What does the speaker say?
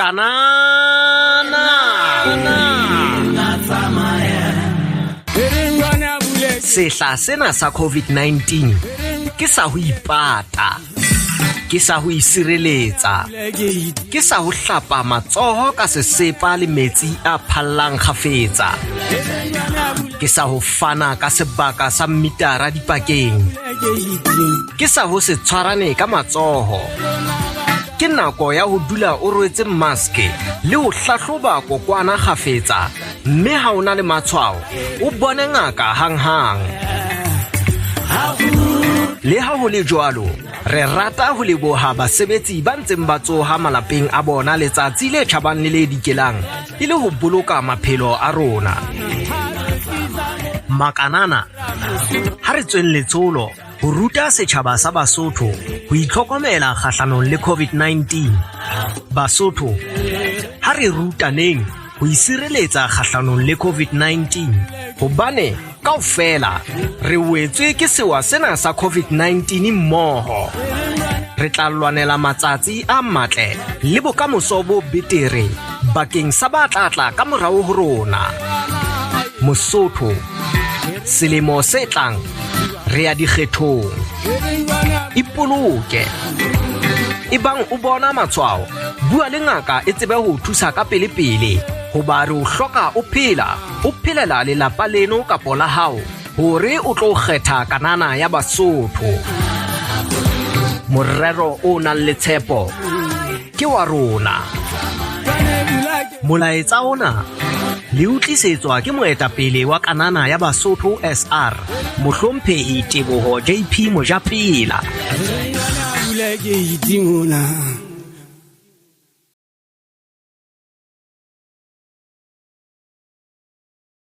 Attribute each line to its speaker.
Speaker 1: Kanana sehla sena sa COVID-19 ke sa ho ipata, ke sa ho isireletsa, ke sa ho hlapa matsoho ka sesepa le metsi a phallang kgafetsa, ke sa ho fana ka sebaka sa metara dipakeng, ke sa ho se tshwarane ka matsoho. Ke nako ya ho dula o rwetse maske le ho hlahloba kokwana kgafetsa, mme ha ona le matshwao o bone ngaka hanghang. Le ha ho le jwalo, re rata ho leboha basebetsi ba ntseng ba tsoha malapeng a bona letsatsi le tjhabang le le dikelang e le ho boloka maphelo a rona. Makanana, ha re tsweng letsholo ho ruta setjhaba sa Basotho ho itlhokomela kgahlanong le COVID-19. Basotho, ha re rutaneng ho isireletsa kgahlanong le COVID-19 hobane kaofela re wetswe ke sewa sena sa COVID-19 mmoho. Re tla lwanela matsatsi a matle le bokamoso bo betere bakeng sa ba tlatla ka morao ho rona. Mosotho, selemo se tlang re ya dikgethong. Ipoloke. Ebang o bona matshwao, bua le ngaka e tsebe ho thusa ka pele hoba re o hloka o phelela lelapa leno kapo la hao hore o tlo kgetha kanana ya Basotho. Morero o nang le tshepo ke wa rona. Molaetsa ona le utlisetswa ke moetapele wa kanana ya Basotho SR, Mohlomphehi Teboho JP Mojapela.